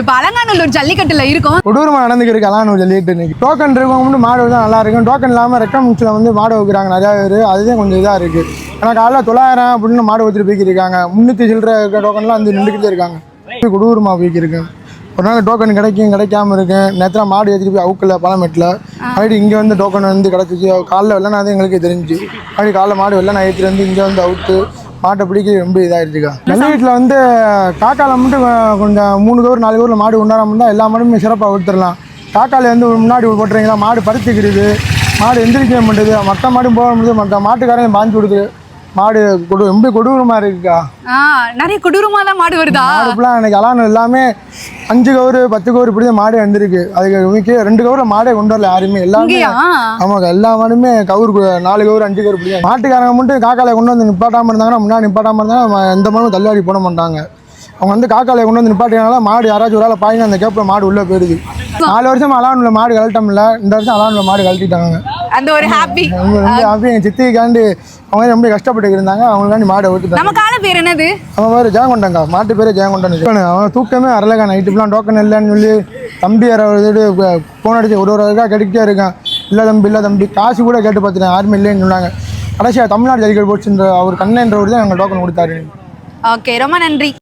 இப்போ அலங்காநல்லூர் ஜல்லிக்கட்டுல இருக்கும். கொடூரமாக நடந்துக்கிருக்கு அலங்காநல்லூர் ஜல்லிக்கட்டு இன்னைக்கு. டோக்கன் இருக்கவங்க மாடு தான் நல்லா இருக்கும். டோக்கன் இல்லாமல் ரெக்கமெண்ட்ஸில் வந்து மாடு வைக்கிறாங்க நிறையா பேர். அதுதான் கொஞ்சம் இதாக இருக்குது. ஏன்னா காலைல 900 அப்படின்னு மாடு வச்சுட்டு போய்க்கிருக்காங்க. 300 சில்லற டோக்கன்லாம் வந்து நின்றுக்கிட்டே இருக்காங்க. கொடூரமாக போய்க்கிருக்கு. ஒரு நாள் டோக்கன் கிடைக்காம இருக்கு. நேற்று மாடு ஏற்றிட்டு போய் அவுக்கல பழமெட்டில். அப்படி இங்கே வந்து டோக்கன் வந்து கிடச்சிச்சு. காலைல வெள்ளனா தான் எங்களுக்கு தெரிஞ்சு. அப்படி காலைல மாடு வெள்ளனா ஏற்றிட்டு வந்து இங்கே வந்து அவுத்து மாட்டை பிடிக்க ரொம்ப இதாகிடுச்சுக்கா. ஜல்லிக்கட்டில் வந்து காக்கால மட்டும் கொஞ்சம் 3 கவர் 4 கவரில் மாடு கொண்டாடாமல் இருந்தால் எல்லா மாடுமே சிறப்பாக விட்டுடலாம். காக்கால வந்து முன்னாடி போட்டுறீங்களா மாடு பருத்திக்கிடுது. மாடு எந்திரிக்க மாட்டேது. மற்ற மாடும் போக முடியுது. மற்ற மாட்டுக்காரையும் பாஞ்சு கொடுக்குது. மாடு ரொம்ப கொடூரமாக இருக்குக்கா. நிறைய கொடூரமாக தான் மாடு வருதா? மாடு ஃபுல்லாக எனக்கு அலானம் எல்லாமே 5 கவர் 10 கவர் இப்படி தான் மாடு வந்திருக்கு. அதுக்கு 2 கவரில் மாடே கொண்டு வரல யாருமே. எல்லாமே ஆமாக்கா. எல்லா மாடுமே கவர் 4 கவர் 5 கவர் இப்படி தான். மாட்டுக்காரங்க மட்டும் காக்காலை கொண்டு வந்து நிப்பாட்டாமல் இருந்தாங்கன்னா முன்னாடி நிப்பாட்டாமல் இருந்தாங்கன்னா எந்த மாடும் தள்ளாடி போட மாட்டாங்க. அவங்க வந்து காக்காலை கொண்டு வந்து நிப்பாட்டினால மாடு யாராச்சும் ஒரு ஆள் பாயிங்க அந்த கேப்பில் மாடு உள்ளே போயிடுது. 4 வருஷம் அலானில் மாடு கழட்டமில்ல. இந்த வருஷம் அலானில் மாடு கழட்டிட்டாங்க. அந்த ஒரு ஹாப்பி ரொம்ப ஹாப்பி. எங்கள் சித்திக்காண்டி அவங்க ரொம்ப கஷ்டப்பட்டு இருந்தாங்க. அவங்களுக்காண்டி மாடை ஓட்டுட்டாங்க. நம்ம கால பேர் என்னது? அவன் பேர் ஜெயங்கொண்டங்கா. மாட்டு பேர் ஜெயங்கொண்டன். அவன் தூக்கமே வரலக்கா. நைட்டு ஃபுல்லாக டோக்கன் இல்லைன்னு சொல்லி தம்பி ஃபோன் அடிச்சு ஒரு இதுக்காக கிடைக்கிட்டே இருக்கான். இல்லை தம்பி காசு கூட கேட்டு பார்த்துட்டேன். யாருமே இல்லைன்னு சொன்னாங்க. கடைசியாக தமிழ்நாடு ஜல்லிக்கட்டு போச்சுன்ற அவர் கண்ணன்றவர் தான் எங்கள் டோக்கன் கொடுத்தாரு. ஓகே, ரொம்ப நன்றி.